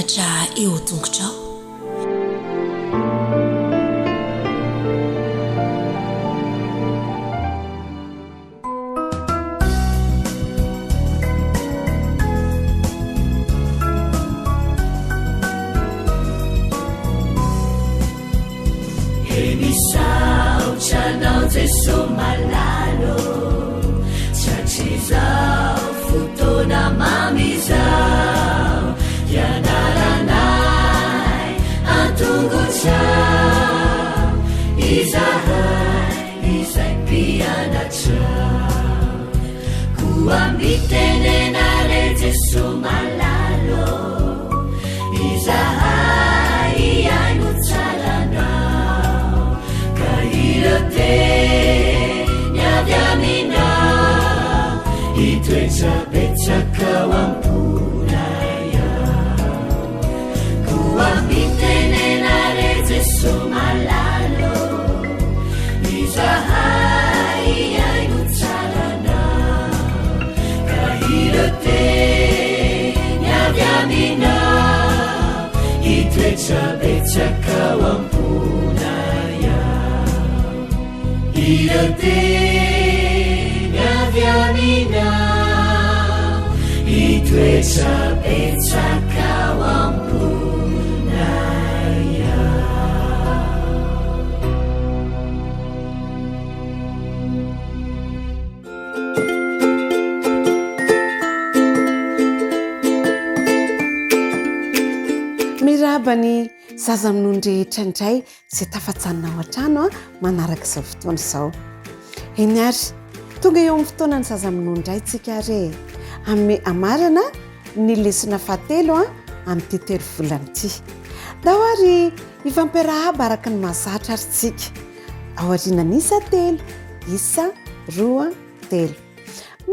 mianatra eo tongotrao. Chanao Jesu malalo chachizao futona mamizao yanaranai atunguchao izai pianachao kuambitenenare Jesu malalo izai ainuchalanao kairate nyadamina itwechapechaka wampunaya kuambitenenare Jesu malalo izahai ainuchalana kairate nyadamina itwechapechaka wampunaya irate nyadamina itwechapechaka wampunaya. mirabany zaza amin'ondrehetra indray zay tafatsanina ao an-trano manaraka izao fotoana izao. Eny ary tonga eo amin'ny fotoanany zaza amin'ondray tsika re amarana ny lesona fahatelo amin'ny telo volana ity. Dao ary ifampiarahaba araka ny mahazatra ary tsika ao aorianany isa telo isa roa telo.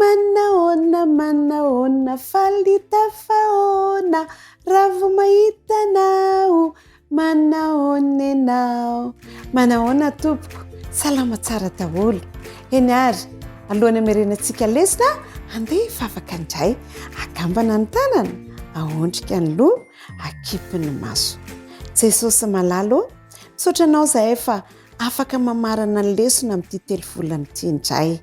Manaona falita faona raha vo mahitanao manaona enao. Manaona tompoko salama tsara daholo. Eny ary alohany amerenantsika lesona andeha ifafaka indray akambana ny tanana ahondrika ny loha akipy ny maso. Jesosy malalo misaotranao zahay fa afaka mamarana ny lesona amin'ity telo volana ity indray.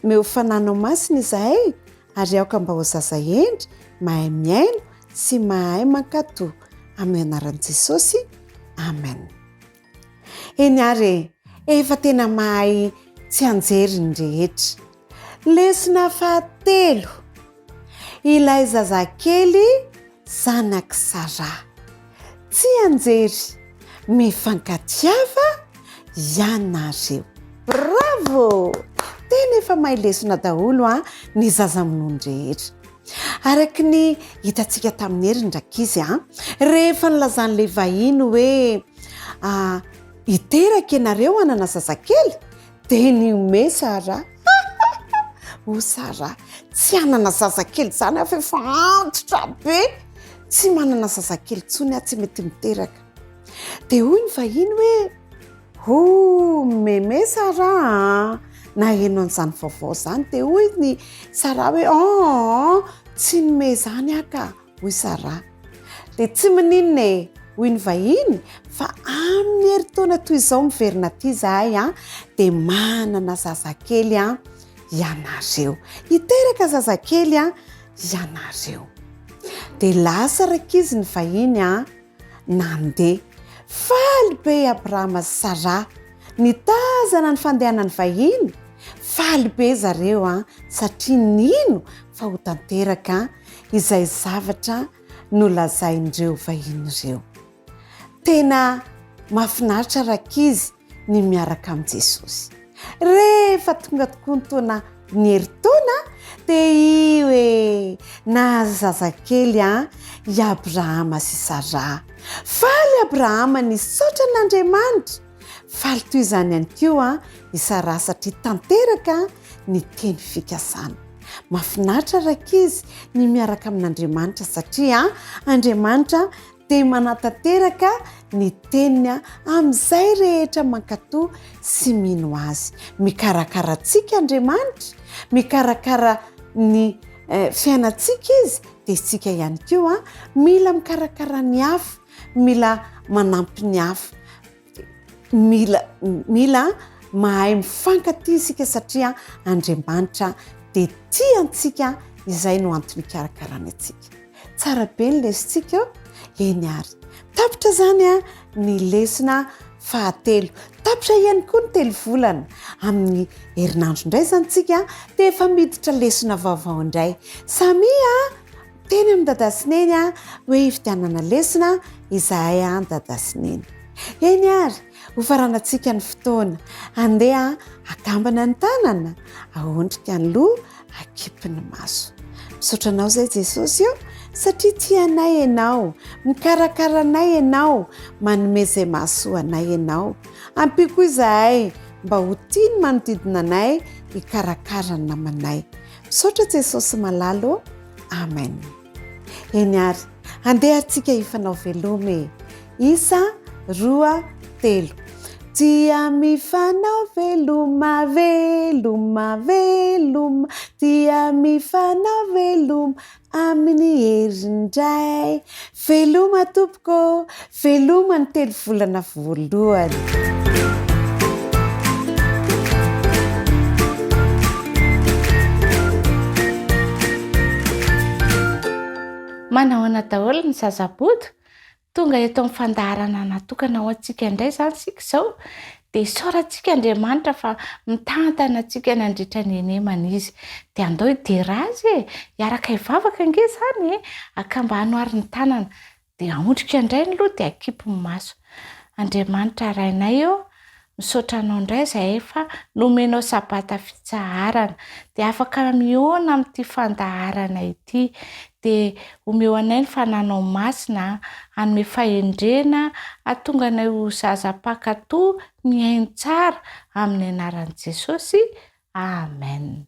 Meo fananao masina izahay ary aoka mba ho zaza endry mahay miaino sy mahay mankato amin'ny anaran'i Jesosy. Amen. Eny ary efa tena mahay tsy anjery ny rehetra. Lesona fahatelo, ilay zazakely zanak Sara tsy anjery mifankatiava ianareo. Bravo! Tena efa mahay lesona daholo ny zaza amin'ondrehetra. Araky ny hitantsika tamin'ny herin'ny Ankizy rehefa nilazan'ilay vahiny hoe iteraka ianareo anana zazakely dia niome Sara. O Sara, tsy anana zazakely zany afa efa antitra be, tsy manana zazakely tsony tsy mety miteraka. Dia hoy ny vahiny hoe meme Sara na eno an'izany vaovao zany. Dia hoy ny Sara hoe tsy nome zany aka hoy Sara. Dia tsy maninona hoy ny vahiny fa amin'ny heritaona toy izao miverina ity zahay dia manana zazakely ianareo. Iteraka zazakely ianareo. Dia lasa rakizy ny vahiny nandeha. Faly be Abrahama sy Sara nitazana ny fandehanany vahiny. Faly be zareo satria nino fa ho tanteraka izay zavatra nolazaindreo vahiny ireo. Tena mahafinaritra rakizy ny miaraka amin'i Jesosy. Rehefa tonga tokoa ny taona ny heritaona dia io na zazakely i Abrahama sy Sara. Faly Abrahama nisaotra n'Andriamanitra. Faly toy izany ihany koa i Sara satria tanteraka ny teny fikasana. Mahafinaritra rakizy ny miaraka amin'Andriamanitra satria Andriamanitra dia manatanteraka ny teniny amin'izay rehetra mankatoa sy mino azy. Mikarakara antsika Andriamanitra, mikarakara ny fiainantsika izy dia isika ihany koa mila mikarakara ny hafa, mila manampy ny hafa, mila mahay mifankatia isika satria Andriamanitra dia tiantsika, izay no antony ikarakarana antsika. Tsara be ny lesintsika eny ary. Tapitra zany ny lesona fahatelo, tapitra ihany koa ny telo volana amin'ny herinandro indray zany tsika dia efa miditra lesona vaovao indray. Samia teny amin'ny dadasineny hoe hividianana lesona izahay dadasineny. Eny ary hofaranantsika ny fotoana, andeha akambana ny tanana, ahondrika ny loha, akipy ny maso. Misaotra anao zay Jesosy satria tianay ianao, mikarakara anay ianao, manome izay mahasoa anay ianao. Ampiko izahay mba ho tiany manodidina anay hikarakara ny namanay. Misaotra Jesosy malalo. Amen. Eny ary andeha antsika hifanao velome. 1, 2, 3. Tia mifanao veloma, veloma, veloma. Tia mifanao veloma amin'ny herindray. Veloma tompoko, veloma ny telo volana voalohany. Manahoana daholo ny Zaza Bodo, tonga eto amin'ny fandaharana natokana ho antsika indray zany sika izao, dia isaorantsika Andriamanitra fa mitantana antsika nandritra ny enemana izy. Dia andao hidera azy hiaraka hivavaka ange zany akamba hanoary ny tanana, dia ahondrika indray ny loha dia akipy ny maso. Andriamanitra rainay misaotra anao indray izay efa nomenao sabata fitsaharana, dia afaka mihoana amin'ity fandaharana ity, dia omeo anay ny fananao masina, hanome fahendrena, ahatonga anay ho zazam-pakatoa miaino tsara amin'ny anaran'i Jesosy. Amen.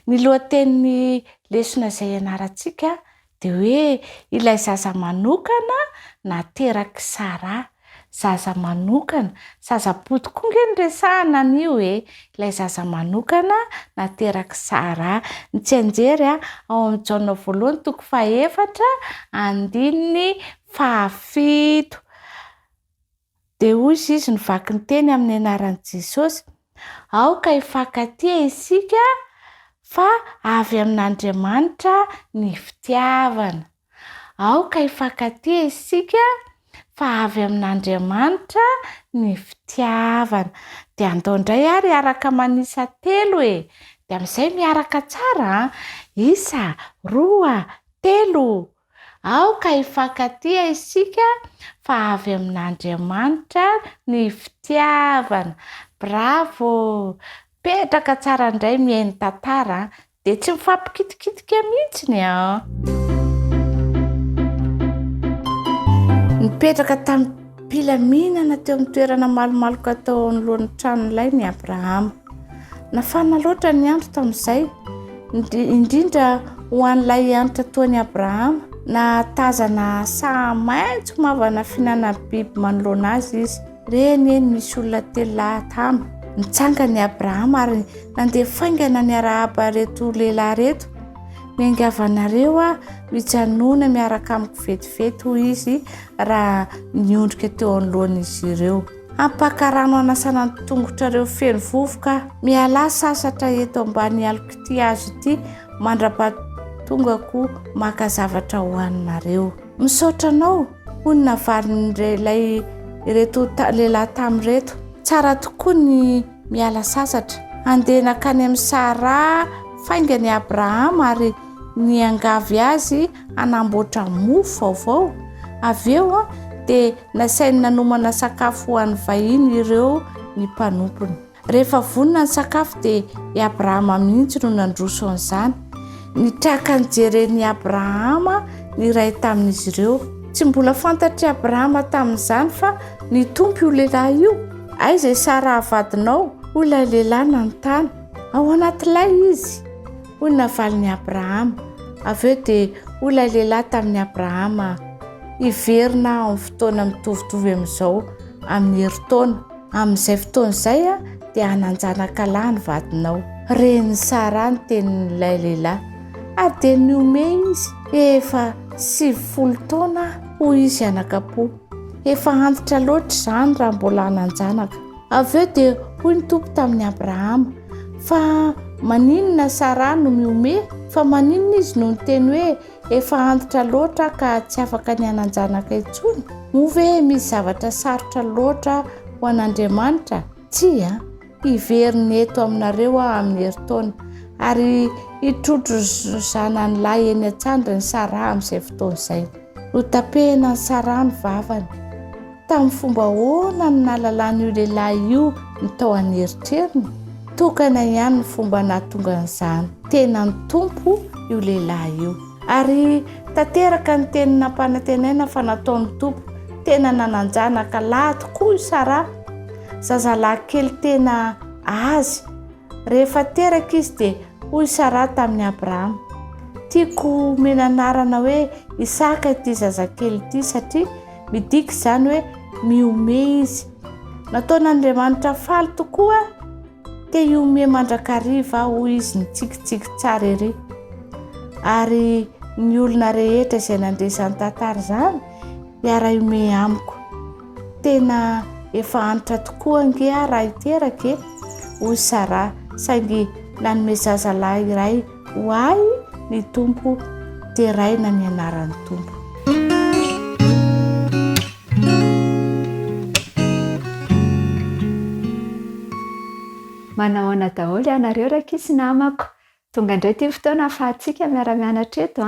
Ny lohatenin'ny lesona izay ianarantsika dia hoe ilay zaza manokana nateraky Sara. Zaza manokana, Zaza Bodo koa nge ny resahana an'io ilay zaza manokana nateraky Sara. Ny tsy anjery ao amin'ny Jaona voalohany 4:7. Dia hoy izy nivaky ny teny amin'ny anaran'i Jesosy: aoka hifankatia isika fa avy amin'Andriamanitra ny fitiavana. Aoka hifankatia isika fa avy amin'Andriamanitra ny fitiavana. Dia andao indray ary araka manisa telo dia amin'izay miaraka tsara. 1, 2, 3. Aoka hifankatia isika fa avy amin'Andriamanitra ny fitiavana. Bravo! Petraka tsara indray mihaino tantara, dia tsy mifampikitikitika mihitsy Nipetraka tamin'ny mpilaminana teo amin'ny toerana malomaloka tao anoloan'ny tranon'ilay ny Abrahama. Nafana loatra ny andro tamin'izay, indrindra ho an'ilay anitra toan'i Abrahama. Natazana saha maitso mavana fihinana biby manoloana azy izy. Reny misy olona 3 lahy tamy. Nitsangany Abrahama ary nandeha faingana ny arahaba reto lehilahy reto. Miangavanareo mijanona miaraka amiko vetivety hoy izy raha niondrika teo anoloan'izy ireo. Ampakarano anasana ny tongotrareo feno vovoka, miala sasatra eto ambany alok'ity azo ity, mandra-patongako maka zavatra hoaninareo. Misaotra anao hoy ny navalin'ilay reto lehilahy tamin'ireto. Tsara tokoa ny miala sasatra. Andeha nakany amin'ny Sara faingany Abrahama ary niangavy azy anamboatra mofo vaovao. Avy eo dia nasainy nanomana sakafo ho an'ny vahiny ireo ny mpanompony. Rehefa vonona ny sakafo dia i Abrahama mihitsy no nandroso an'izany. Nitraka nijeren'i Abrahama ny iray tamin'izy ireo. Tsy mbola fantatry Abrahama tamin'izany fa nitompo io lehilahy io. Aiza Sara avadinao? Hoy ilay lehilahy nanontany. Ao anatilay izy, hoy ny navalin'i Abrahama. Avy eo dia hoy ilay lehilahy tamin'ny Abrahama: hiverina amin'ny fotoana mitovitovy amin'izao amin'ny herintaona. Amin'izay fotoana izay dia hananjanaka lahy ny vadinao. Reny Sara ny tenin'ilay lehilahy. ary dia niome izy efa 70 taona hoy izy anakapo. Efa antitra loatra izany raha mbola nanjanaka. Avy eo dia hoy ny tompo tamin'ny Abrahama fa maninona Sara no miome, fa maninona izy no niteny hoe efa antitra loatra ka tsy afaka ny hananjanaka intsony. Moa ve misy zavatra sarotra loatra ho an'Andriamanitra? Tsia, iveriny eto aminareo amin'ny herintaona ary hitrotro zanany lahy eny an-tsandry ny Sara amin'izay fotoana izay. Notapehina ny Sara ny vavany. Tamin'ny fomba ahoana no nahalalany io lehilahy io ny tao an'eritreriny? Tokana ihany ny fomba nahatonga an'izany. Tena ny tompo io lehilahy io. Ary tanteraka ny teny nampanantenaina fa nataon'ny tompo. Tena nananjanaka lahy tokoa io Sara. Zazalahy kely tena azy. Rehefa teraka izy dia hoy Sara tamin'ny Abrahama, tiako menanarana hoe Isaka ity zazakely ity satria midika izany hoe miome izy. Nataon'Andriamanitra faly tokoa te hiome mandrakariva hoy izy nitsikitsiky tsara ery. Ary ny olona rehetra izay nandresany tantara izany hiara-iome amiko. Tena efa antitra tokoa ange raha iteraka hoy Sara, saingy nanome zazalahy iray ho ahy ny tompo dia raina ny anaran'ny tompo. Manahoana daholo ianareo rakizy namako. Tonga indray ty fotoana ahafahantsika miara-mianatra eto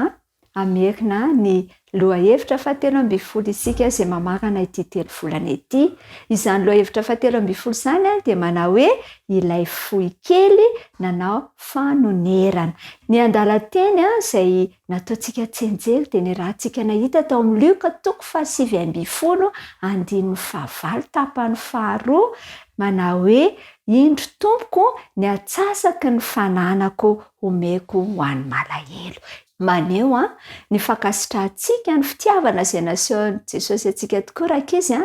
amekina ny lohahevitra 17 isika izay mamakana ity 3 volana ity. Izany lohahevitra 17 izany dia manao hoe ilay fohy kely nanao fanonerana. Ny andalan-teny izay nataontsika tsenjely dia ny rahantsika nahita tao amin'ny Luka 7:20 andininy 9 tapany 2 manao hoe indro tompoko ny atsasaky ny fananako omeko ho an'ny malahelo. Maneo ny fankasitrahantsika ny fitiavana izay naseho Jesosy antsika tokoa rakizy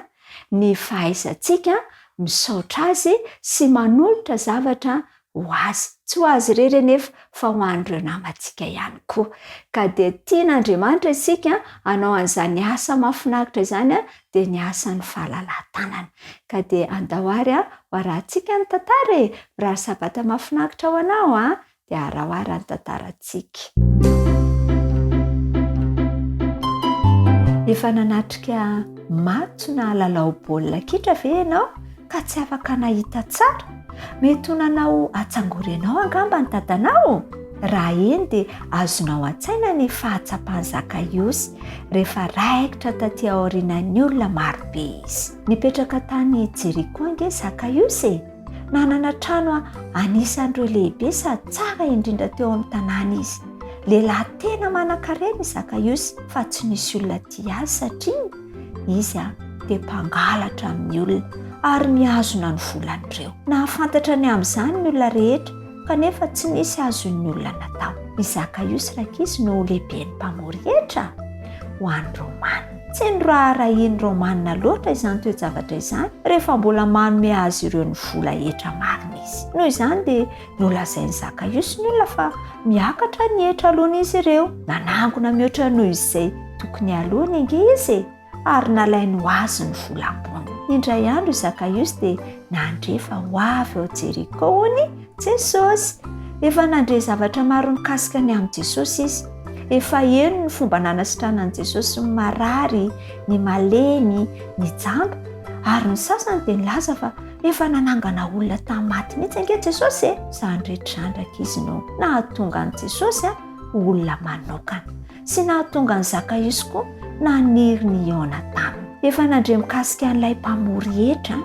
ny fahaizantsika misaotra azy sy manolotra zavatra ho azy. Tsy ho azy irery nefa fa ho an'ireo namantsika ihany koa. Ka dia tian'Andriamanitra isika hanao an'izany asa mahafinaritra izany dia ny asan'ny fahalalan-tanana. Ka dia andahoary hoarahantsika ny tantara raha sabata mahafinaritra ho anao dia arahoara ny tantarantsika. Efa nanatrika matso na lalao baolina kitra ve ianao ka tsy afaka nahita tsara? Mety ho nanao atsangorenao angamba ny dadanao? Raha eny dia azonao an-tsaina ny fahatsapan'ny Zakaiosy rehefa raikitra taty aorianan'ny olona marobe izy. Nipetraka tany Jeriko ange Zakaiosy, nanana trano anisan'ireo lehibe sady tsara indrindra teo amin'ny tanàna izy. Lehilahy tena manan-karena Zakaiosy fa tsy nisy olona tia azy satria izy dia mpangalatra amin'ny olona ary miazona ny volan'ireo. Nahafantatra ny amin'izany ny olona rehetra kanefa tsy nisy azon'ny olona natao. I Zakaiosy rakizy no lehiben'ny mpamory hetra ho an'ny Romanina. Tsy ny raharahian'ny Romanina loatra izany toe-javatra izany rehefa mbola manome azy ireo ny vola hetra marina izy. Noho izany dia nolazain'ny Zakaiosy ny olona fa miakatra ny hetra alohana izy ireo. Nanangona mihoatra noho izay tokony alohany ange izy ary nalainy ho azy ny vola ambony. Indray andro Zakaiosy dia nandrefa ho avy ao Jeriko hony Jesosy. Efa nandre zavatra maro mikasika ny amin'ny Jesosy izy. Efa eno ny fomba nanasitranan'i Jesosy ny marary, ny malemy, ny jamba ary ny sasany dia nilaza fa efa nanangana olona tamin'ny maty mihitsy ange Jesosy. Izany rehetra izany rakizy no nahatonga an'i Jesosy olona manokana sy nahatonga an'i Zakaiosy koa naniry ny Iona taminy. Efa nandre mikasika an'ilay mpamory hetra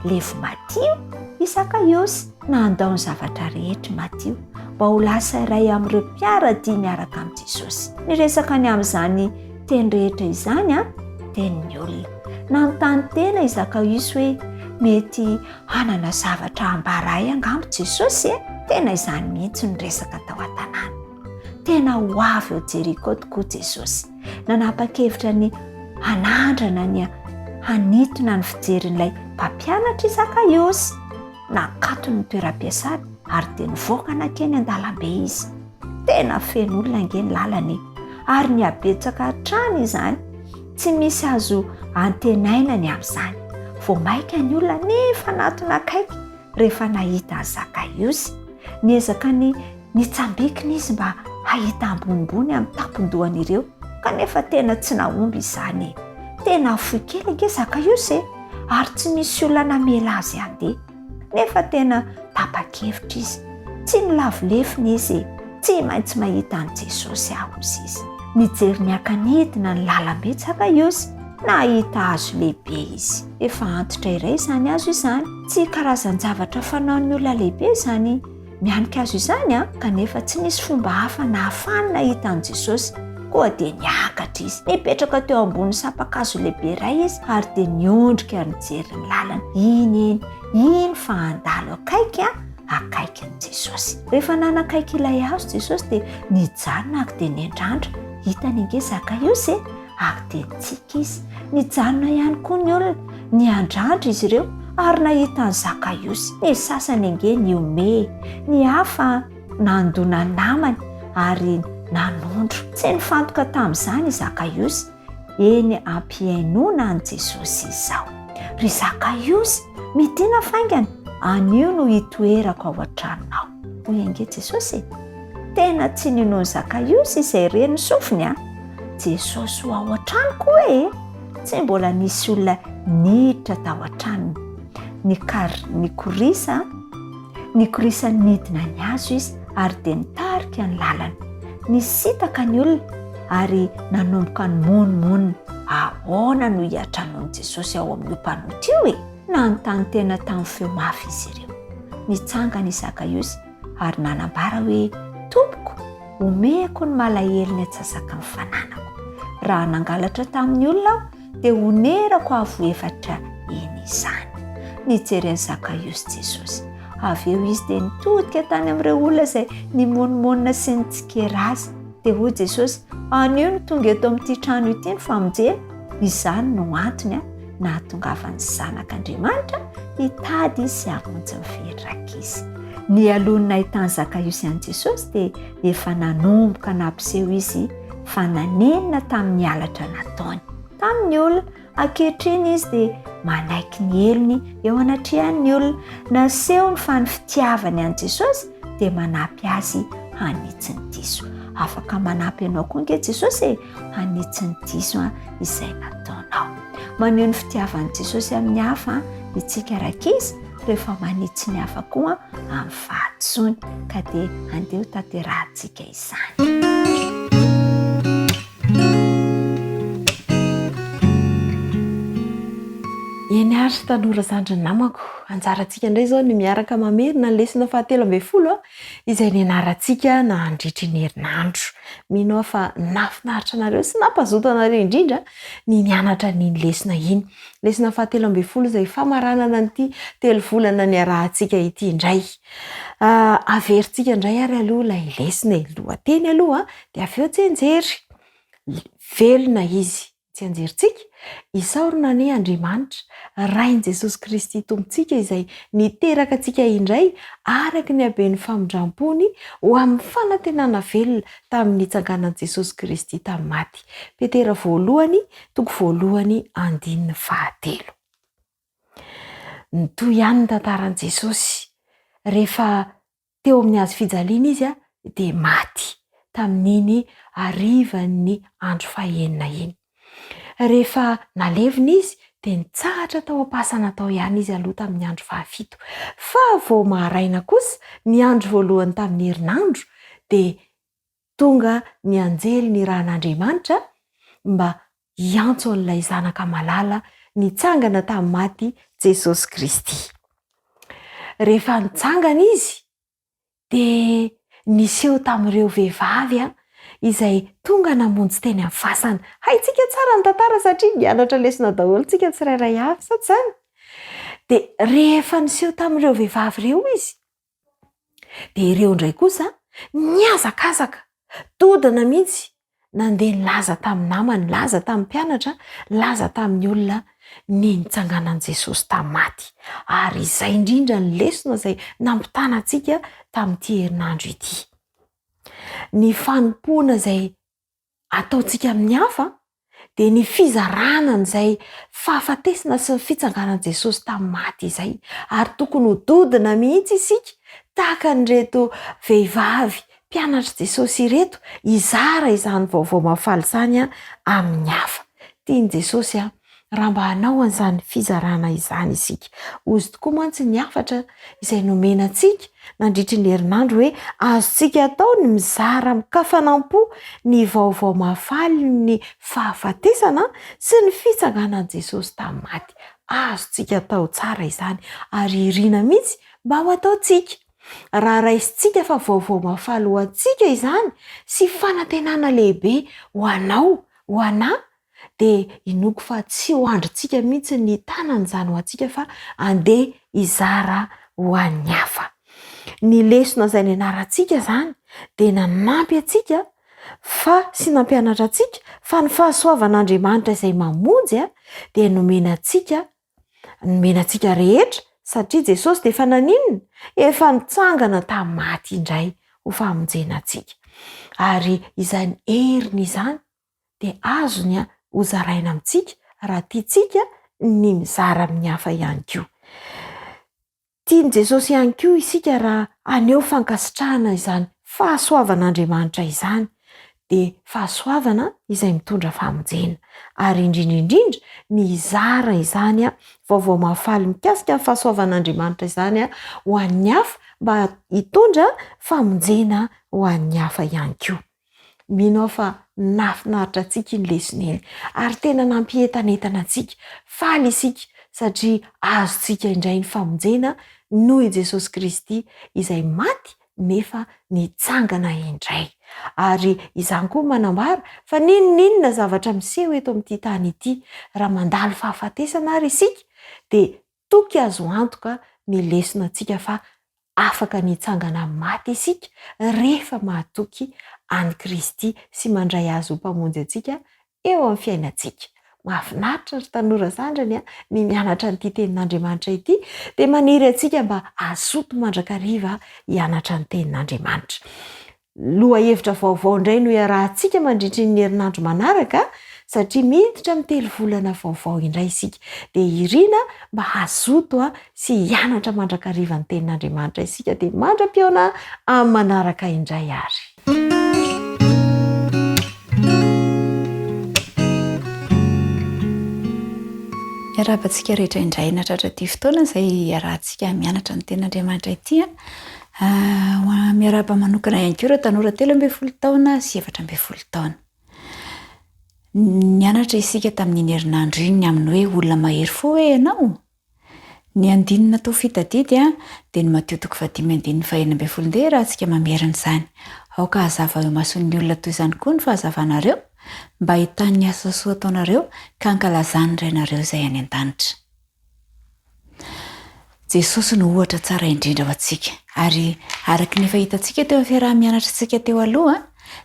levo matio i Zakaiosy na andao ny zavatra rehetra matio mba ho lasa iray amin'ireo mpiaradia miaraka amin'i Jesosy. Niresaka ny amin'izany teny rehetra izany tenin'ny olona. Nanontany tena i Zakaiosy hoe mety hanana zavatra ambaray angamba Jesosy. Tena izany mihitsy ny resaka tao an-tanàna. Tena ho avy ao Jeriko tokoa Jesosy. Nanapa-kevitra ny hanandrana ny hanitona ny fijerin'ilay mpampianatra i Zakaiosy. Nakato ny toeram-piasany ary dia nivoaka nakeny an-dalambe izy. tena feno olona angeny lalana ary ny abetsaka hatrany izany tsy misy azo antenainany amin'izany vao maika ny olona nefa natona akaiky rehefa nahita ny Zakaiosy niezaka ny nitsambikina izy mba hahita ambonimbony amin'ny tampon-dohan'ireo kanefa tena tsy nahomby izany tena fohy kely ange Zakaiosy ary tsy misy olona namela azy andeha nefa tena tapa-kevitra izy tsy nilavolefiny izy tsy maintsy mahita an' Jesosy aho izy mijery miaka-nidina ny lalambe Zakaiosy nahita azo lehibe izy efa antitra iray izany azo izany tsy karazan-javatra fanaon'ny olona lehibe izany mianika azo izany kanefa tsy nisy fomba hafa na ahafahany nahita an' Jesosy koa dia niakatra izy nipetraka teo ambony sapakazo lehibe iray izy ary dia niondrika nijery ny lalana iny fa andalo akaiky ny Jesosy rehefa nanakaiky ilay azo Jesosy dia nijanona ary dia niandrandra hitany ange Zakaiosy ary dia nitsika izy nijanona ihany koa ny olona niandrandra izy ireo ary nahita ny Zakaiosy ny sasany ange niome ny hafa nandona namany ary nanondro tsy nifantoka tamin'izany Zakaiosy eny ampiainona an' Jesosy izao ry Zakaiosy midina faingana anio no hitoerako ao an-tranonao hoy ange Jesosy tena tsy ninoany Zakaiosy izay reny sofiny Jesosy ho ao an-tranoko tsy mbola nisy olona niditra tao an-tranony nikorisa nidina ny azo izy ary dia nitarika ny lalana nisitaka ny olona ary nanomboka ny monimony ahoana no hiatranon'i Jesosy ao amin'io mpanoty io nanontany tena tamin'ny feo mafy izy ireo nitsangana i Zakaiosy ary nanambara hoe tompoko omeko ny malaheliny atsasaka ny fananako raha nangalatra tamin'ny olona aho dia onerako avo-evatra eny izany nijery an'i Zakaiosy Jesosy avy eo izy dia nitodika tany amin'ireo olona izay nimonimonina sy nitsikera azy dia hoy Jesosy anio no tonga eto amin'ity trano ity ny famonjena izany no antony nahatongavan'ny zanak'Andriamanitra hitady izy hamonjy ny fehidrakizy ny alohany nahitany Zakaiosy an'i Jesosy dia efa nanomboka nampiseho izy fa nanenina tamin'ny halatra nataony tamin'ny olona ankehitriny izy dia manaiky ny elony eo anatrehan'ny olona nasehony fa ny fitiavany an'i Jesosy dia manampy azy hanitsy ny diso afaka manampy ianao koa ange Jesosy hanitsy ny diso izay nataonao maneho ny fitiavan'i Jesosy amin'ny hafa itsika rakizy rehefa manitsy ny hafa koa amin'ny fahatsoany ka dia andeha tanterahantsika izany eny ary Tanora Zandriny namako anjarantsika indray izao ny miaraka mamerina ny lesona 17 izay nianarantsika na andritra ny herinandro mino fa nafinaritra anareo sy nampazoto anareo indrindra ny nianatra ny lesona iny lesona 17 izay famaranana nyity 3 volana niarahantsika ity indray averintsika indray ary aloha ilay lesona lohateny aloha dia avy eo tsenjery velona izy tsy anjerintsika isaorina ny Andriamanitra rain' Jesosy Kristy tompontsika izay niteraka antsika indray araka ny haben'ny famondram-pony ho amin'ny fanantenana velona tamin'ny itsanganan'i Jesosy Kristy tamin'ny maty Petera voalohany toko voalohany 9:7 Nitoy ihany ny tantaran'i Jesosy rehefa teo amin'ny hazo fijaliana izy dia maty tamin'iny harivan'ny andro fahaenina iny rehefa nalevina izy dia nitsahatra tao am-pasana tao ihany izy aloha tamin'ny andro fahafito fa vao maharaina kosa ny andro voalohany tamin'ny herinandro dia tonga ny anjely ny ran'Andriamanitra mba hiantso an'ilay zanaka malala nitsangana tamin'ny maty Jesosy Kristy rehefa nitsangana izy dia niseho tamin'ireo vehivavy izay tonga namonjy teny amin'ny fasana haitsika tsara ny tantara satria nianatra lesona daholo tsika tsirairay avy sa tsy izany dia rehefa niseho tamin'ireo vehivavy ireo izy dia ireo indray kosa niazakazaka todana mihitsy nandeha nilaza tamin'ny namany laza tamin'ny mpianatra laza tamin'ny olona ny nitsanganan'i Jesosy tamin'ny maty ary izay indrindra ny lesona izay nampitana antsika tamin'ity herinandro ity ny fanompoana izay ataontsika amin'ny hafa dia ny fizaranana izay fahafatesana sy ny fitsanganan' Jesosy tamin'ny maty izay, ary tokony hododina mihitsy isika tahaka nyreto vehivavy mpianatra Jesosy ireto izara izany vaovao mafaly izany amin'ny hafa. Tiany Jesosy raha mba hanao an'izany fizarana izany isika. Ozy tokoa mantsy ny hafatra izay nomena antsika nandritry ny herinandro hoe azontsika atao ny mizara mikafanam-po ny vaovao mafaly ny fahafatesana sy ny fitsanganan' Jesosy tamin'ny maty. Azontsika atao tsara izany ary irina mihitsy mba ho ataontsika. Raha raisintsika fa vaovao mafaly ho antsika izany sy fanantenana lehibe ho anao, ho anahy, dia inoko fa tsy ho androntsika mihitsy ny tanan'izany ho antsika fa andeha izara ho an'ny hafa. Ny lesona izay nianarantsika izany dia nanampy antsika fa sy nampianatra antsika fa ny fahasoavan'Andriamanitra izay mamonjy dia nomena antsika rehetra, satria Jesosy dia efa naninona, efa nitsangana tamin'ny maty indray ho famonjena antsika. Ary izany heriny izany dia azony ho zaraina amintsika raha tiantsika ny mizara amin'ny hafa ihany koa. Tiany Jesosy ihany koa isika raha aneo fankasitrahana izany fahasoavan'Andriamanitra izany, dia fahasoavana izay mitondra famonjena. Ary indrindra ny izara izany vaovao mafaly mikasika ny fahasoavan'Andriamanitra izany ho an'ny hafa mba hitondra famonjena ho an'ny hafa ihany koa. Mino fa nafinaritra antsika ny lesona ary tena nampientanentana antsika. Faly isika satria azontsika indray ny famonjena noho i Jesosy Kristy izay maty nefa nitsangana indray. Ary izany koa manambara fa ninona zavatra miseho eto amin'ity tany ity, raha mandalo fahafatesana ary isika dia toky azo antoka ny lesona antsika fa afaka nitsangana maty isika rehefa mahatoky any Kristy sy mandray azy ho mpamonjy antsika eo amin'ny fiainantsika. Mahafinaritra ry Tanora Zandriny ny mianatra an'ity tenin'Andriamanitra ity, dia maniry antsika mba hazoto mandrakariva hianatra ny tenin'Andriamanitra. Loha hevitra vaovao indray no iarahantsika mandritry ny herinandro manaraka, satria miditra amin'ny 3 volana vaovao indray isika. Dia irina mba hazoto sy hianatra mandrakariva ny tenin'Andriamanitra isika, dia mandra-piona amin'ny manaraka indray ary. Iarabantsika rehetra indray natratra ity fotoana izay iarahantsika mianatra ny tenin'Andriamanitra ity. Miaraba manokana ihany koa ireo tanora 13 taona sy 14 taona. Nianatra isika tamin'ny herinandro iny amin'ny hoe olona mahery fo hoe ianao. Ny andinina natao fitadidy dia ny Mateo 5:14 raha antsika mamerina izany. Aoka hazava eo mason'ny olona toy izany koa ny fahazavanareo mba hitan'ny asa soa ataonareo ka ankalazany rainareo izay any an-danitra. Jesosy no ohatra tsara indrindra ho antsika, ary araka ny fahitantsika teo amin'ny fiaraha-mianatra antsika teo aloha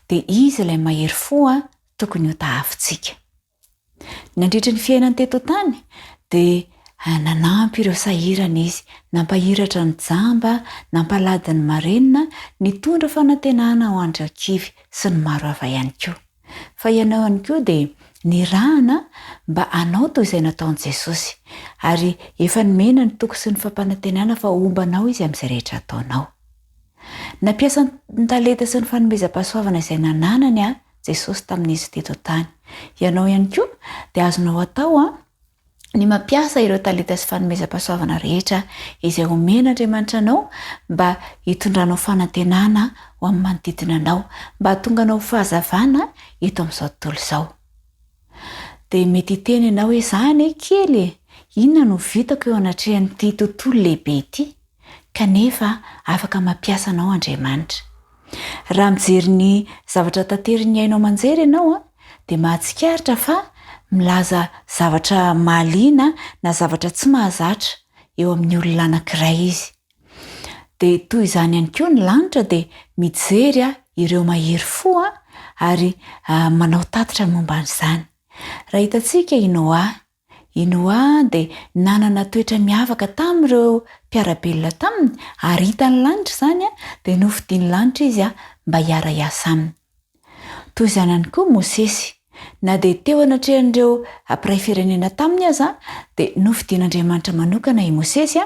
dia izy ilay mahery fo tokony ho tahafintsika. Nandritra ny fiainany teto tany dia nanampy ireo sahirana izy, nampahiratra ny jamba, nampalady ny marenina, nitondra fanantenana ho andry ankivy sy ny maro hafa ihany koa. Fa ianao ihany koa dia nirahana mba anao toy izay nataon'i Jesosy, ary efa nomena ny toko sy ny fampanantenana fa ombanao izy amin'izay rehetra ataonao. Nampiasa ny talenta sy ny fanomezam-pahasoavana izay nananany Jesosy tamin'izy teto tany. Ianao ihany koa dia azonao atao ny mampiasa ireo talenta sy fanomezam-pahasoavana rehetra izay omen'Andriamanitra anao mba hitondranao fanantenana ho amin'ny manodidina anao, mba hatonganao fahazavana eto amin'izao tontolo izao. Dia mety hiteny ianao hoe izany kely, inona no vitako eo anatrehan'ity tontolo lehibe ity? Kanefa afaka mampiasa anao Andriamanitra. Raha mijery ny zavatra tanteriny hainao manjery ianao dia mahatsikaritra fa milaza zavatra mahaliana na zavatra tsy mahazatra eo amin'ny olona anankiray izy. Dia toy izany ihany koa ny lanitra dia mijery ireo mahery fo ary manao tatitra momba an'izany. Raha hitantsika Inoa dia nanana toetra miavaka tamin'ireo mpiarabelona taminy, ary hitany lanitra izany dia nofidiany lanitra izy mba hiara-iasa aminy. Toy izany ihany koa Mosesy, na dia teo anatrehan'ireo mpiray firenena taminy aza dia nofidian'Andriamanitra manokana i Mosesy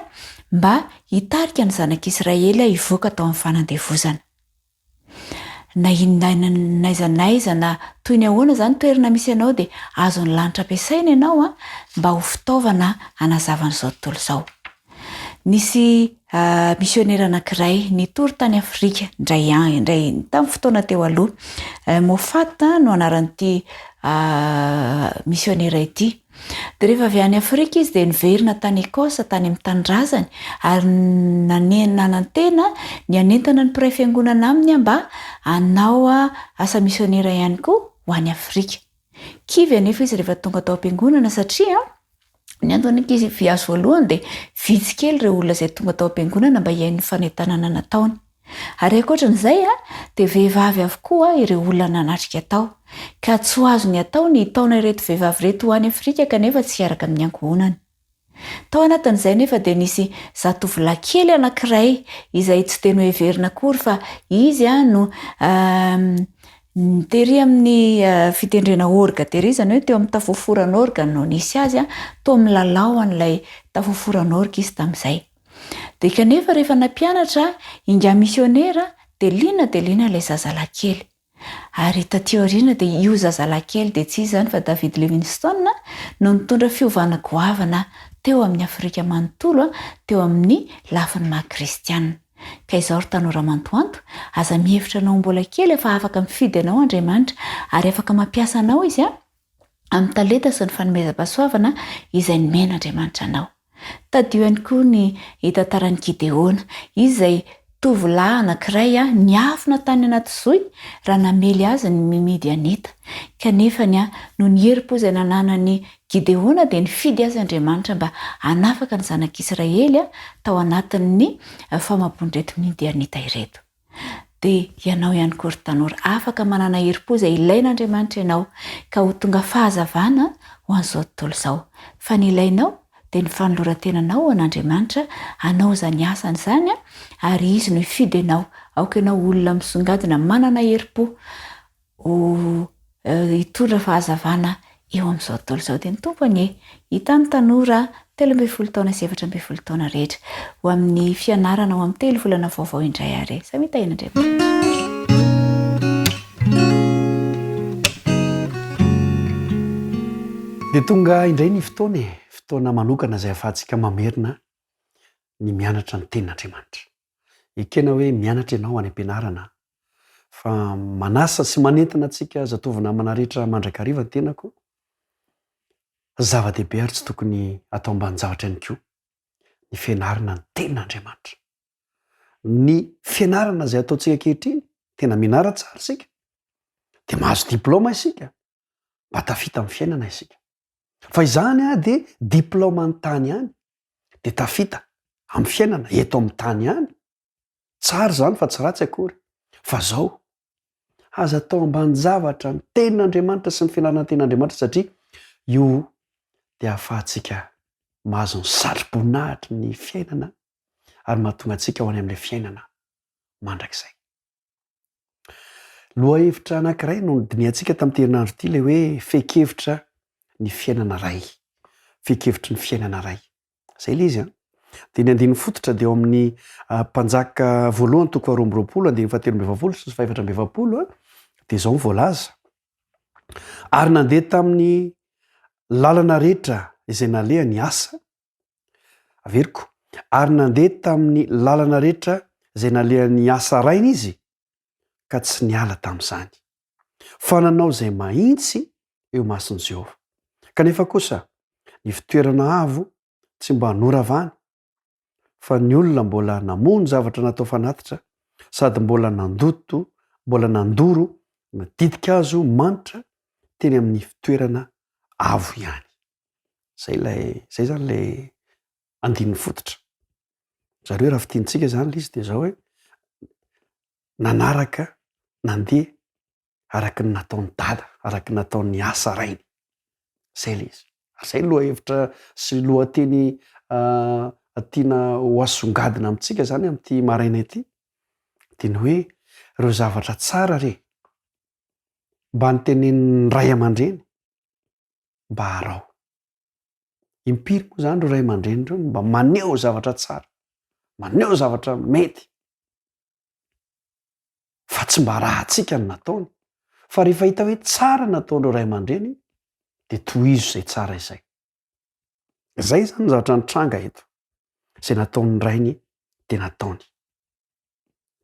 mba hitarika ny zanak'Israely hivoaka tao amin'ny fanandevozana. Na inona n'aiza n'aiza na toy ny ahoana izany toerana misy ianao dia azon'ny lanitra ampiasaina ianao mba ho fitaovana hanazavan'izao tontolo izao. Nisy misionera anankiray nitory tany Afrika indray tamin'ny fotoana teo aloha. Moffat no anaran'ity misionera ity. Dia rehefa avy any Afrika izy dia niverina tany Ekôsa tany amin'ny tanindrazany ary nanantena ny anentana ny mpiray fiangonana aminy mba hanao asa misionera ihany koa ho any Afrika. Kivy anefa izy rehefa tonga tao am-piangonana satria ny antony ankizy viazo voalohany dia vitsy kely ireo olona izay tonga tao am-piangonana mba hiaino fanentanana nataony. Ary ankoatran'izay dia vehivavy avokoa ireo olona nanatrika tao. Ka tsy ho azo ny atao ny taona ireto vehivavy reto ho any Afrika kanefa tsy hiaraka amin'ny ankohonany. Tao anatin'izay nefa dia nisy zatovolahy kely anankiray izay tsy teny hoe verina akory fa izy no tery amin'ny fitendrena orga tery izany hoe teo amin'ny tafoforana orga no nisy azy tao amin'ny lalao an'ilay tafoforana orga izy tamin'izay. Dia kanefa rehefa nampianatra inga misionera dia liana ilay zazalahy kely. Ary taty aoriana dia io zazalahy kely dia tsy izy izany fa David Livingstone no nitondra fiovana goavana teo amin'ny Afrika manontolo teo amin'ny lafiny maha-kristianina. Ka izao ry Tanora Mantoanto, aza mihevitra anao mbola kely efa afaka mifidy anao Andriamanitra ary afaka mampiasa anao izy amin'ny talenta sy ny fanomezam-pahasoavana izay nomena Andriamanitra anao. Tadio ihany koa ny hitantaran'i Gideona, izy izay tovolahy anankiray niafina tany anaty zohy raha namely azy ny Midianita. Kanefa no ny herim-po izay nananan'i Gideona dia nifidy azy Andriamanitra mba hanafaka ny zanak'Israely tao anatin'ny famabondreto Midianita ireto. Dia ianao ihany koa ry tanora afaka manana herim-po izay ilain'Andriamanitra ianao ka ho tonga fahazavana ho an'izao tontolo izao. Fa ny ilainao dia ny fanoloran-tenanao ho an'Andriamanitra hanao izany asany izany ary izy no hifidy ianao. Aoka ianao olona misongadina manana herim-po hitondra fahazavana eo amin'izao tontolo izao dia ny tompony hitan'ny tanora 13 taona sy 14 taona rehetra ho amin'ny fianarana ho amin'ny 3 volana vaovao indray ary. Samy tain'Andriamanitra. Dia tonga indray ny fotoana manokana izay ahafahantsika mamerina ny mianatra ny tenin'Andriamanitra. Ekena hoe mianatra ianao any am-pianarana fa manasa sy manentana antsika zatovo namana rehetra mandrakariva ny tenako. Zava-dehibe ary tsy tokony atao ambanin-javatra ihany koa ny fianarana ny tenin'Andriamanitra. Ny fianarana izay ataontsika ankehitriny tena mianara tsara isika dia mahazo diplôma isika mba tafita amin'ny fiainana isika. Fa izany dia diplôma ny tany ihany dia tafita amin'ny fiainana eto amin'ny tany ihany. Tsara izany fa tsy ratsy akory. Fa izao aza atao ambanin-javatra ny tenin'Andriamanitra sy ny fianarana ny tenin'Andriamanitra satria io dia ahafahantsika mahazo ny saribonahitra ny fiainana ary mahatonga antsika ho any amin'ilay fiainana mandrakizay. Loha hevitra anankiray no nodiniantsika tamin'ity herinandro ity ilay hoe fehikevitra ny fiainana iray. Fehikevitry ny fiainana iray. Izay ilay izy dia ny andininy fototra dia eo amin'ny mpanjaka voalohany toko 2 andininy 17 sy 420 dia izao ny voalaza. Ary nandeha tamin'ny lalana rehetra izay naleha ny asa. Averiko. Ary nandeha tamin'ny lalana rehetra izay naleha ny asa rainy izy ka tsy niala tamin'izany. Fa nanao izay mahitsy eo mason'i Jehova. Kanefa kosa ny fitoerana avo tsy mba noravany fa ny olona mbola namono zavatra natao fanatitra sady mbola nandoto, mbola nandoro didika azo manitra teny amin'ny fitoerana avo ihany. Zay zany ilay andininy fototra. Zareo raha fitiantsika izany izy dia izao hoe nanaraka nandeha araka ny nataon'ny dada, araka ny nataon'ny asa rainy. Zay ilay izy. Zay loha hevitra sy lohateny tiana ho asongadina amintsika zany amin'ity maraina ity dia ny hoe ireo zavatra tsara re mba nytenen'ny ray aman-dreny mba harao impiry moa zany ro ray aman-dreny reo mba maneho zavatra tsara maneho zavatra mety fa tsy mba rahantsika ny nataony fa rehefa hita hoe tsara nataon'ireo ray aman-dreny de tohizo izay tsara izay zay zany zavatra nitranga eto zay nataon'ny rainy de nataony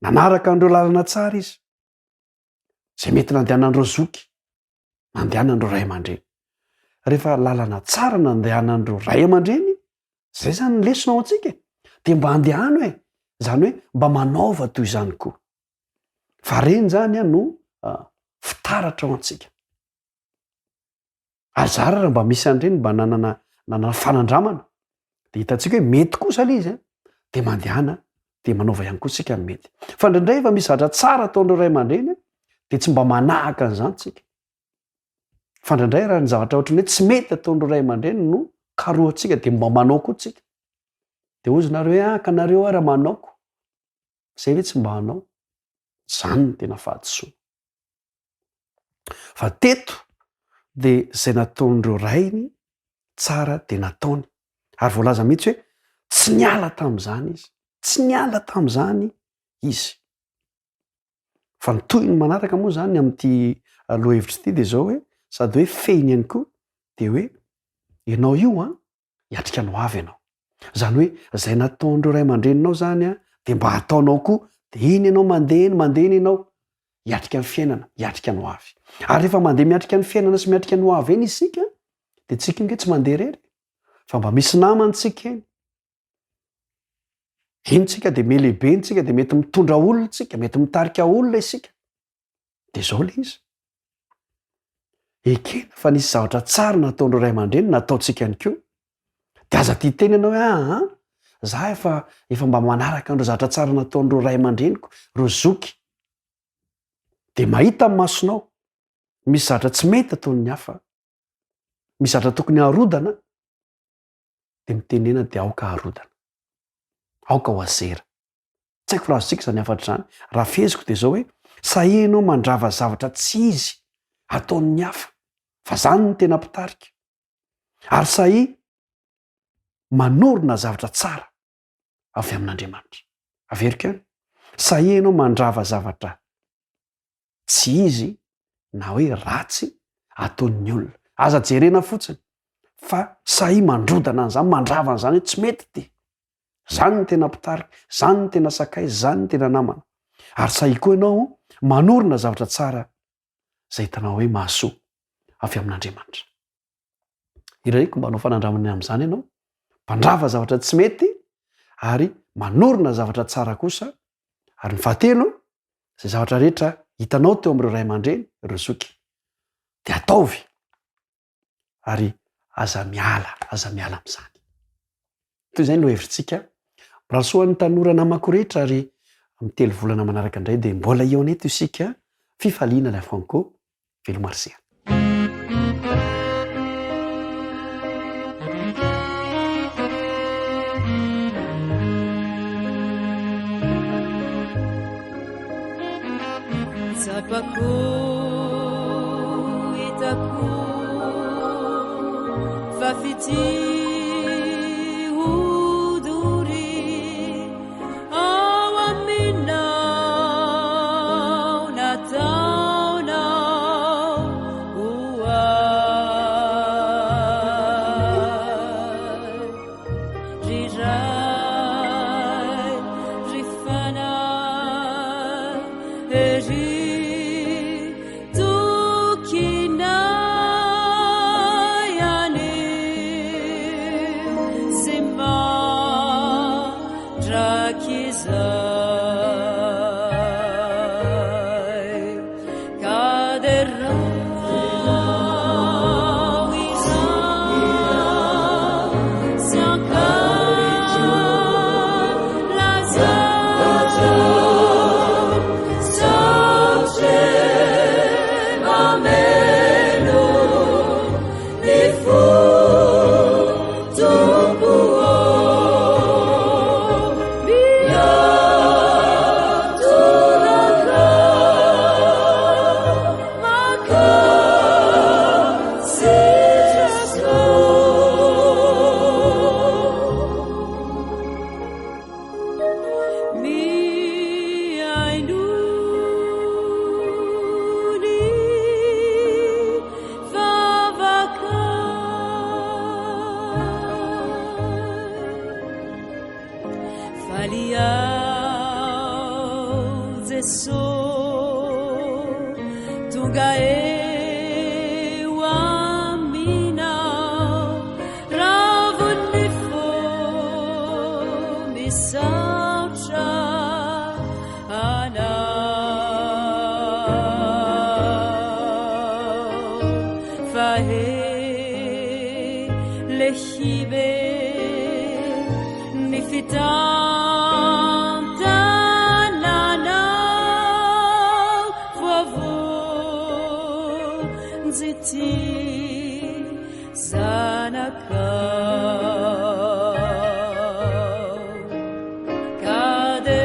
nanaraka an'ireo lalana tsara izy zay mety nandehanan'ireo zoky nandehanan'ireo ray aman-dreny rehefa lalana tsara nandehanan'ireo ray aman-dreny zay zany ny lesona ao antsika de mba andehano e zany hoe mba manaova toy izany koa fa reny zany a no fitaratra ao antsika azara raha mba misy an'ireny mba nanana fanandramana de hitantsika hoe mety kosa le izy de mandehana de manaova ihany koa tsika ny mety fa ndraindray efa misy zavatra tsara ataon'ireo ray aman-dreny de tsy mba manahaka an'izany tsika fa ndraindray raha ny zavatra ohatrany hoe tsy mety ataon'ireo ray aman-dreny no karoantsika de mba manao koa tsika de ozy nareo hoe aka nareo a raha manaoko zay hoe tsy mba hanao zany ny tena fahadisoana fa teto de zay nataon'ireo rainy tsara de nataony ary voalaza mihitsy hoe tsy niala tam'izany izy tsy niala tam'izany izy fa nytoy ny manaraka moa zany am'ty lohahevitra ty de zao hoe sady hoe feiny ihany koa de hoe ianao io a hiatrika no avy ianao zany hoe zay nataon'ireo ray aman-dreninao zany a de mba hataonao koa de iny ianao mandehany ianao hiatrika ny fiainana hiatrika no avy ary rehefa mandeha miatrika ny fiainana sy miatrika no avy eny isika de tsika inge tsy mandeha rery fa mba misy namantsika eny tsika de me lehibe ntsika de mety mitondra olona tsika mety mitarika olona isika de zao le izy ekena fa nisy zavatra tsara nataon'ireo ray aman-dreny nataontsika ihany koa de aza ty teny ianao hoe za efa mba manaraka an'ireo zavatra tsara nataon'ireo ray aman-dreniko reo zoky de mahita amin'ny masonao misy zavatra tsy mety ataon'ny hafa misy zavatra tokony harodana de mitenena de aoka harodana aoka ho azera tsy haiko frazontsika zany afatra zany raha feziko de zao hoe sahenao mandrava zavatra tsy izy ataon'ny hafa fa zany ny tena mpitarika ary sahi manorona zavatra tsara avy amin'Andriamanitra averiko ihany sahenao mandrava zavatra tsy izy na hoe ratsy ataon'ny olona aza jerena fotsiny fa sahi mandrodana an'izany mandrava an'izany hoe tsy mety ty zany ny tena mpitarika zany ny tena sakay zany ny tena namana ary sahi koa ianao manorona zavatra tsara zay hitanao hoe mahasoa avy amin'Andriamanitra iraiko mba anao fanandramana amin'izany ianao mpandrava zavatra tsy mety ary manorona zavatra tsara kosa ary ny fahatelo zay zavatra rehetra hitanao teo am'ireo ray aman-dreny ireo zoky de ataovy ary aza miala am'izany toy izay no hevitritsika rasoan'ny tanora namako rehetra ary am'telo volana manaraka indray de mbola eo aneto isika fifaliana la franco velomarsia Sapako itako fafiti uduri awaminau nataunau uai rirai rifana eri tukina yani spesso tonga eo aminao raha vonny fo misaotra anao fa Lehibe ny fitantananao voavonjy ty zanakao ka de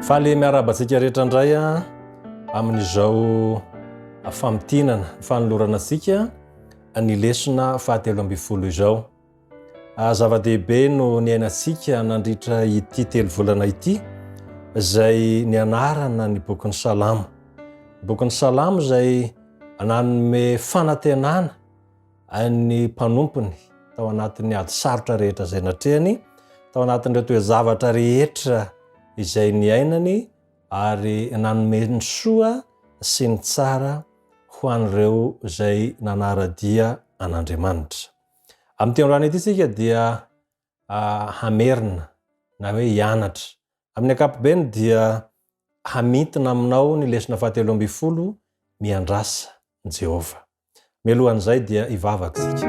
fa le miarabantsika rehetra indray a amin'izao famitinana fanolorana antsika ny lesona fahatelo ambin'ny folo izao. Zava-dehibe no niainantsika nandritra ity telo volana ity izay ny anarana ny bokin'ny Salamo. Bokin'ny Salamo izay nanome fanantenana ny mpanompony tao anatin'ny ady sarotra rehetra izay natrehany, tao anatin'ireo toe-zavatra rehetra izay niainany, ary nanome ny soa sy ny tsara ho an'ireo izay nanaradia an'Andriamanitra. Amin'ny teny rano ity isika dia hamerina na hoe hianatra. Amin'ny ankapobeny dia hamintina aminao ny lesona fahatelo ambin'ny folo miandrasa ny Jehova. Mialohan'izay dia hivavaka isika.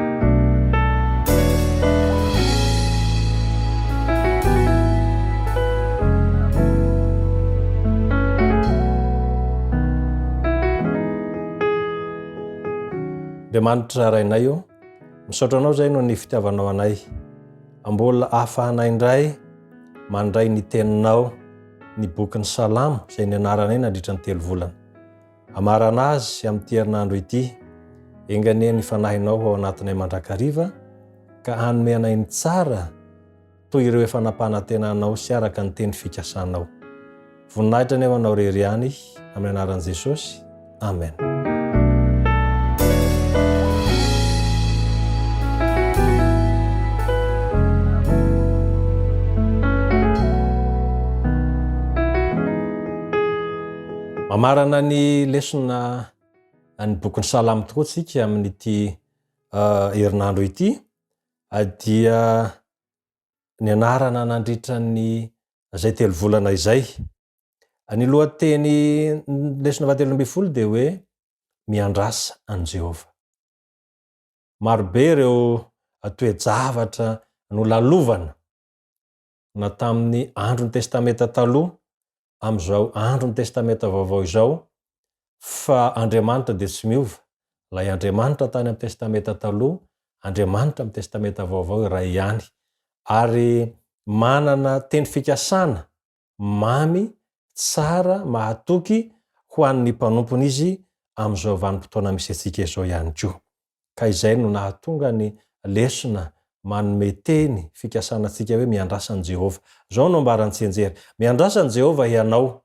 Andriamanitra rainay io, misaotra anao zay no ny fitiavanao anay. mbola ahafahana indray mandray ny teninao ny bokin'ny salamo izay ny anaranay nandritra ny 3 volana. Amarana azy amin'ity herinandro ity, engane ny fanahinao ao anatinay mandrakariva ka hanomeanay ny tsara toy ireo efa nampanantenanao sy araka ny teny fikasanao. Voninahitra ny anao rery ihany amin'ny anaran'i Jesosy. Amen. Mamarana ny lesona ny bokin'ny salamo tokoa tsika amin'ity herinandro ity, dia ny anarana nandritra ny zay 3 volana izay. Ny lohateny lesona 17 dia hoe miandrasa an Jehova. Marobe ireo toe-javatra no lalovana na tamin'ny andron'ny testamenta taloha amin'izao andron'ny testamenta vaovao izao, fa Andriamanitra dia tsy miova. Ilay Andriamanitra tany amin'ny testamenta taloha, Andriamanitra amin'ny testamenta vaovao iray ihany, ary manana teny fikasana mamy, tsara, mahatoky ho an'ny mpanompony izy amin'izao vanim-potoana misy antsika izao ihany koa. Ka izay no nahatonga ny lesona manome teny fikasanantsika hoe miandrasa an Jehova. Zao no ambarantsianjery, miandrasa an Jehova ianao,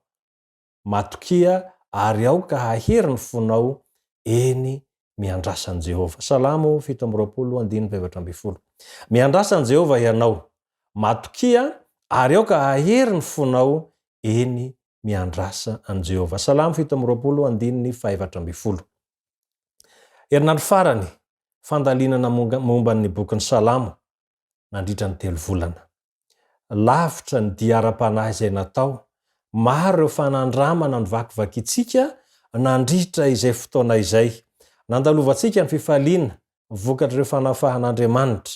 matokia ary aoka hahery ny fonao eny miandrasa an Jehova. Salamo 7:20. Miandrasa an Jehova ianao, matokia ary aoka hahery ny fonao eny miandrasa an Jehova. Salamo 7:5. Herinandro farany fandalinana momba ny bokin'ny salamo nandritra ny 3 volana. Lavitra ny diara-panahy izay natao, maro ireo fanandramana ny vakivakitsika nandritra izay fotoana izay. Nandalovantsika ny fifaliana vokatra ireo fanafahan'Andriamanitra,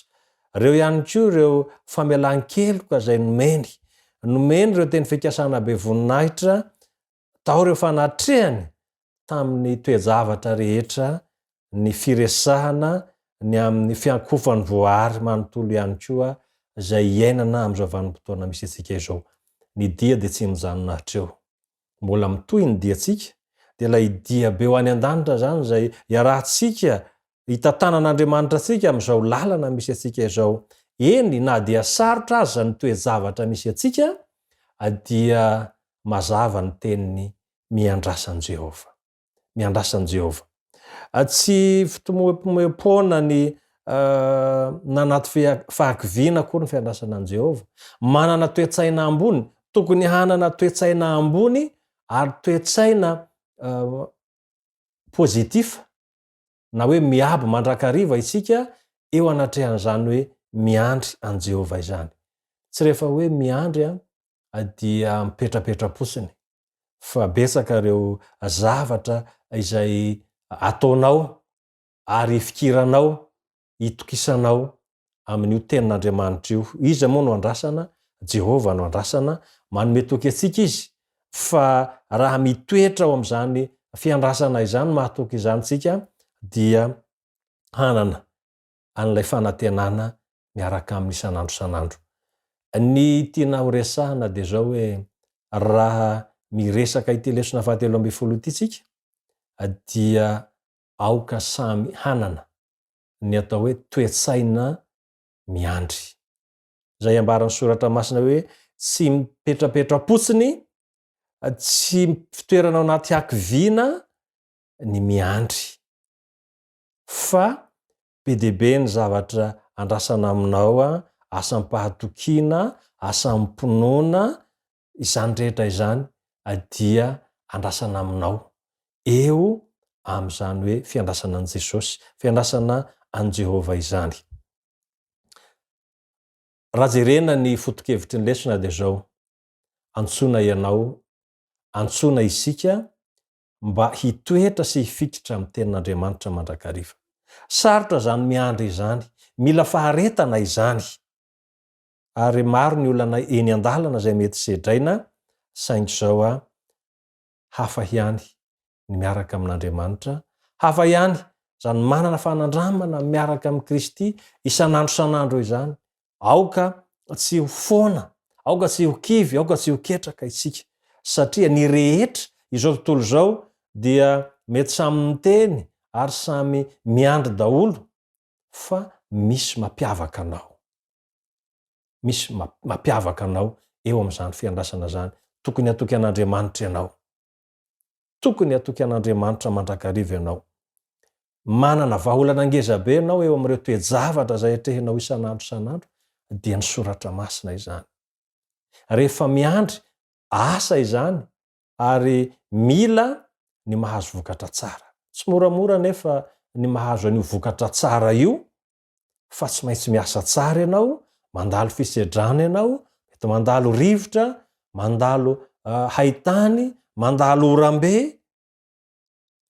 ireo ihany koa ireo famelan-keloka izay nomeny ireo teny fikasana be voninahitra, tao ireo fanatrehany tamin'ny toe-javatra rehetra, ny firesahana, ny amin'ny fiankofan'ny voary manontolo ihany koa izay iainana amin'izao vanim-potoana misy antsika izao. Ny dia dia tsy mijanona hatreo. Mbola mitohy ny diatsika, dia ilay dia be ho any an-danitra zany izay iarahantsika hitantanan'Andriamanitra antsika amin'izao lalana misy antsika izao. Eny na dia sarotra aza ny toe-javatra misy antsika, dia mazava ny teniny miandrasa an Jehova. Miandrasa an Jehova. Tsy fitomoepomoepona ny nanaty fahakiviana koa ny fiandrasana an Jehova. Manana toe-tsaina ambony, tokony hanana toe-tsaina ambony ary toe-tsaina pozitif, na hoe miabo mandrakariva isika eo anatrehan'izany hoe miandry an Jehova izany. Tsy rehefa hoe miandry dia mipetrapetra-potsiny, fa betsaka ireo zavatra izay ataonao ary fikiranao, itokisanao amin'io tenin'Andriamanitra io. Izy moa no andrasana, Jehova no andrasana, manome toky antsika izy. Fa raha mitoetra ao amin'izany fiandrasana izany, mahatoky izany tsika, dia hanana an'ilay fanantenana miaraka amin'ny isan'andro isan'andro. Ny tiana ho resahana dia zao hoe raha miresaka ity lesona 17 ity tsika, dia aoka samy hanana ny atao hoe toe-tsaina miandry. Zay ambaran'ny soratra masina hoe tsy mipetrapetra-potsiny, tsy fitoerana ao anaty hakiviana ny miandry, fa be dia be ny zavatra andrasana aminao, asam-pahatokiana, asam-pinoana, izany rehetra izany dia andrasana aminao eo amin'izany hoe fiandrasana an Jesosy, fiandrasana an Jehova izany. Raha jerena ny foto-kevitry ny lesona dia zao, antsona ianao, antsona isika mba hitoetra sy hifikitra amin'ny tenin'Andriamanitra mandrakariva. Sarotra zany miandry izany, mila faharetana izany. Ary maro ny olana eny an-dalana izay mety sedraina, saingy zao hafa ihany ny miaraka amin'Andriamanitra, hafa ihany zany manana fanandramana miaraka amin'ny Kristy isan'andro isan'andro izany, aoka tsy ho foana, aoka tsy ho kivy, aoka tsy ho ketraka isika satria ny rehetra izao tontolo zao dia mety samy miteny ary samy miandry daholo fa misy mampiavaka anao, misy mampiavaka anao eo am'izany fiandrasana zany. Tokony atoky an'Andriamanitra ianao, tokony atoky an'Andriamanitra mandrakariva ianao. Manana vahaolana angezabe ianao eo am'ireo toe-javatra zay atrehinao isan'andro dia ny soratra masina izany. Rehefa miandry asa izany ary mila ny mahazo vokatra tsara. Tsy moramora nefa ny mahazo an'io vokatra tsara io, fa tsy maintsy miasa tsara ianao, mandalo fisedrana ianao, mety mandalo rivotra, mandalo haitany, mandalo orambe.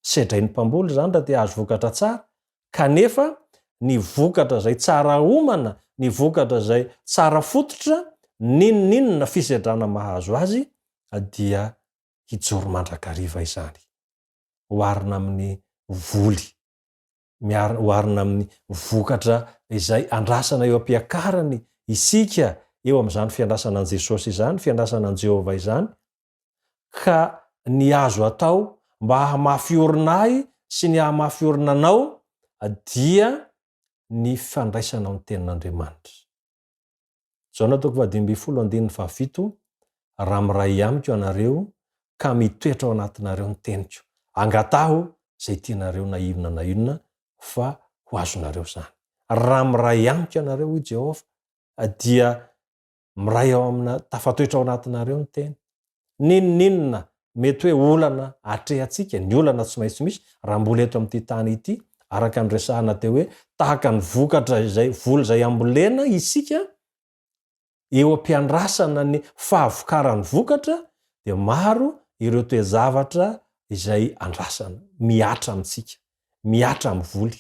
Sedrain'ny mpamboly zany raha te hahazo vokatra tsara, kanefa ny vokatra zay tsara omana, ny vokatra zay tsara fototra, ninonina fisedrana mahazo azy dia hijoro mandrakariva izany. Oharina amin'ny voly, oharina amin'ny vokatra izay andrasana eo am-piakarany isika eo am'izany fiandrasana an' Jesosy izany, fiandrasana an' Jehova izany, ka ny azo atao mba hamafy orina ahy sy ny hamafy orina anao dia ny fandraisana ny tenin'Andriamanitra. Jaona 20:17 raha miray amiko ianareo ka mitoetra ao anatinareo ny teniko, angataho zay tianareo na inona fa ho azonareo zany. Raha miray amiko ianareo i Jehova dia miray ao amina tafatoetra ao anatinareo ny teny. Ninonina mety hoe olana atrehantsika, ny olana tsy maintsy misy raha mbola eto amin'ity tany ity, araka ny resahana teo hoe tahaka ny vokatra izay voly zay ambolena isika eo am-piandrasana ny fahavokaran'ny vokatra, dia maro ireo toe-javatra izay andrasana miatra amintsika, miatra amin'ny voly.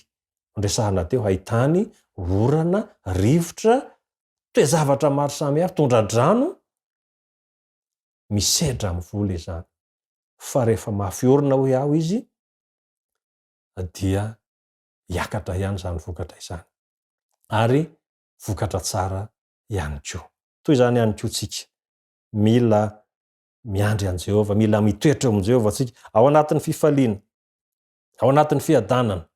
Ndresahana teo haitany, orana, rivotra, toe-javatra maro samihafa, tondra-drano, misedra amin'ny voly izany. Fa rehefa mafy orina hoe aho izy dia hiakatra ihany zany vokatra izany, ary vokatra tsara ihany koa. Toy izany ihany koa tsika mila miandry an' Jehova, mila mitoetra eo am' Jehova tsika ao anatin'ny fifaliana, ao anatin'ny fiadanana,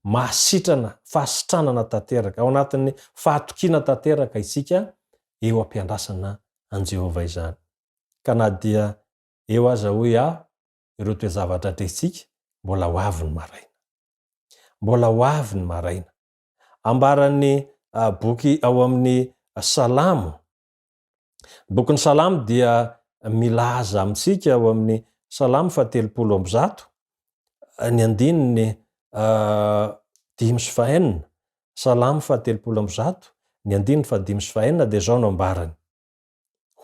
mahasitrana, fahasitranana tanteraka, ao anatin'ny fahatokiana tanteraka isika eo am-piandrasana an' Jehova izany. Ka na dia eo aza hoe ireo toe-javatra atrehintsika, mbola ho avy ny maraina, mbola ho avy ny maraina. Ambaran'ny boky ao amin'ny Salamo, bokin'ny Salamo dia milaza amintsika ao amin'ny Salamo 130, ny andininy 5:5, Salamo 130, ny andininy 5:5 dia zao no ambarany: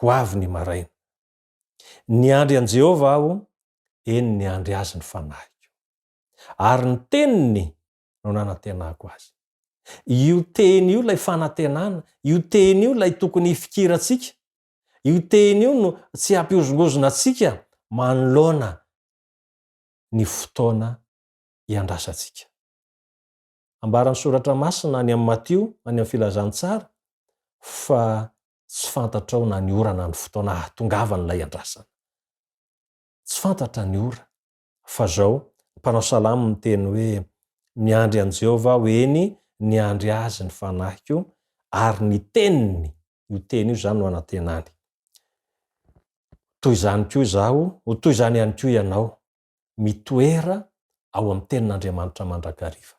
ho avy ny maraina, niandry an' Jehova aho, eny niandry azy ny fanahiko, ary ny teniny no nanantenako azy. Io teny io lay fanantenana, io teny io lay tokony hifikirantsika, io teny io no tsy hampiozongozona atsika manoloana ny fotoana hiandrasantsika. Ambaran'ny soratra masina any amin'ny Matio, any amin'ny filazantsara, fa tsy fantatrao na ny ora na ny fotoana ahatongavany ilay andrasana. Tsy fantatra ny ora, fa zao mpanao salamo miteny hoe miandry an' Jehova aho, eny niandry azy ny fanahiko, ary ny teniny, io teny io zany no anantenany. Toy izany koa izaho, toy izany ihany koa ianao, mitoera ao amin'ny tenin'Andriamanitra mandrakariva,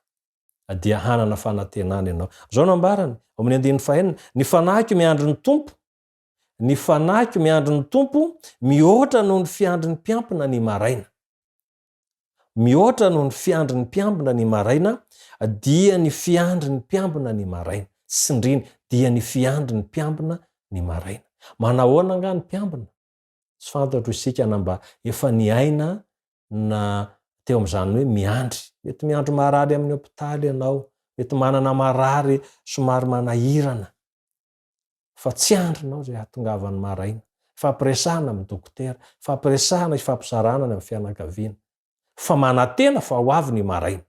dia hanana fanantenana ianao. Zao no ambarany ao amin'ny 5:9, ny fanahiko miandry ny Tompo, ny fanahiko miandry ny Tompo, mihoatra noho ny fiandry ny mpiampina ny maraina. Mihoatra noho ny fiandry ny mpiambina ny maraina, dia ny fiandry ny mpiambina ny maraina. Sindriny, dia ny fiandry ny mpiambina ny maraina. Manahoana nga ny mpiambina? Tsy fantatro isika na mba efa niaina na teo am'izany hoe miandry. Mety miandro marary amin'ny hopitaly ianao, mety manana marary somary manahirana, fa tsy andrinao zay hahatongavan'ny maraina. Fampiresahana amin'ny dokotera, fampiresahana ifampizarana ny amin'ny fianakaviana, fa manantena fa ho avy ny maraina.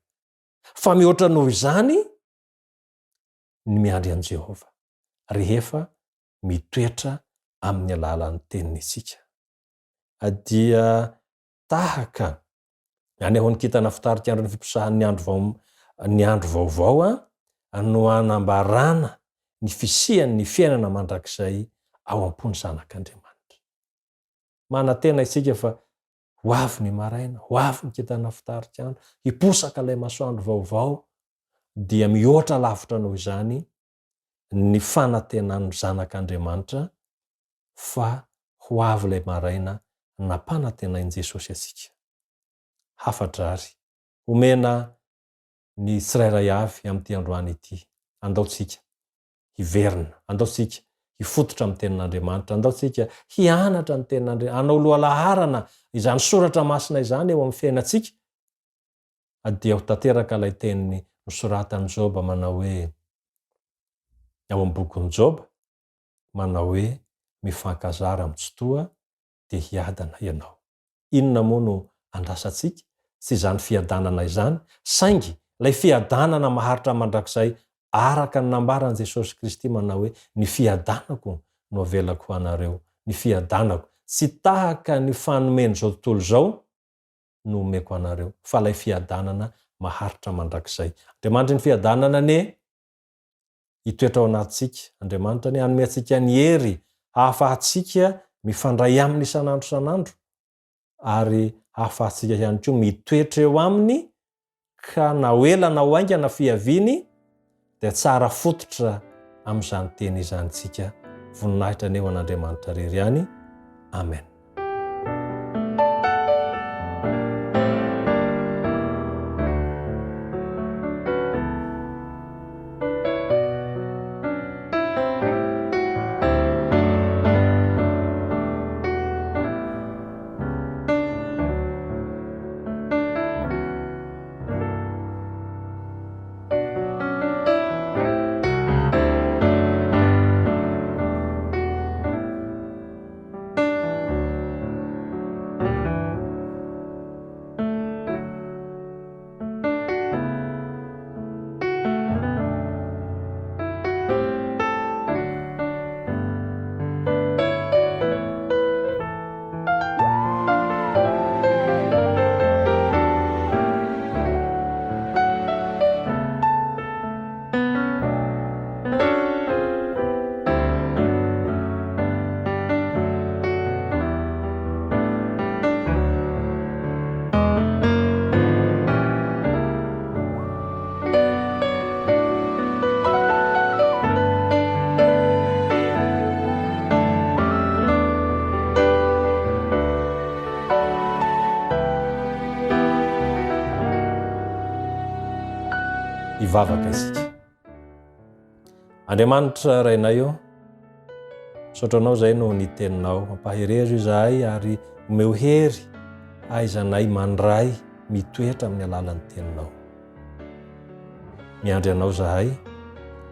Fa mihoatra noho izany ny miandry an' Jehova. rehefa mitoetra amin'ny alalan'ny teniny isika. Dia tahaka any ahoany kitana fitarika andro ny fiposahan'ny ny andro vaovao no anambarana ny fisian'ny fiainana mandrakizay ao am-pony zanak'Andriamanitra. Manantena isika fa ho avy ny maraina, ho avy ny kitana fitarika andro, hiposaka ilay masoandro vaovao, dia mihoatra lavitra noho izany ny fanantenan'ny zanak'Andriamanitra fa ho avy ilay maraina nampanantenain'i Jesosy asika. Hafatrary, omena ny tsirairay avy amin'ity androany ity. Andaotsika hiverina, andaotsika hifototra amin'ny tenin'Andriamanitra, andaotsika hianatra ny tenin'Andriamanitra, hanao lohalaharana izany soratra masina izany eo amin'ny fiainantsika. Dia ho tanteraka ilay teniny nosoratan'i Joba manao hoe, ao amin'ny bokin'i Joba manao hoe, mifankazara mitsotoa dia hiadana ianao. Inona moa no andrasantsika? Tsy izany fiadanana izany, saingy ilay fiadanana maharitra mandrakizay araka ny nambaran'i Jesosy Kristy manao hoe, ny fiadanako no avelako ho anareo, ny fiadanako. Tsy tahaka ny fanomeny zao tontolo zao no omeko anareo, fa ilay fiadanana maharitra mandrakizay. Andriamanitra ny fiadanana hitoetra ao anatintsika. Andriamanitra ny hanome antsika ny hery hahafahantsika mifandray aminy isan'andro isan'andro, ary hahafahantsika ihany koa mitoetra eo aminy, ka na ho ela na ho ainga na fiaviany dia tsara fototra amin'izany teny izany tsika. Voninahitra ny eo an'Andriamanitra rery ihany. Amen. Hivavaka isika. Andriamanitra rainay eo, sotranao zay no ny teninao, mampaherezo izahay ary omeo hery aizanay mandray mitoetra amin'ny alalan'ny teninao. Miandry anao zahay,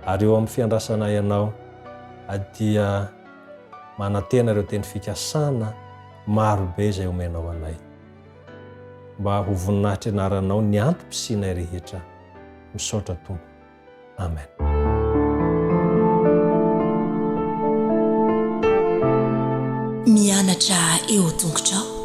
ary eo amin'ny fiandrasanay ianao, dia manantena ireo teny fikasana marobe izay omenao anay, mba ho voninahitra anaranao ny antom-pisinay rehetra. Misaotra Tompo. Amen. Mianatra eo tongotrao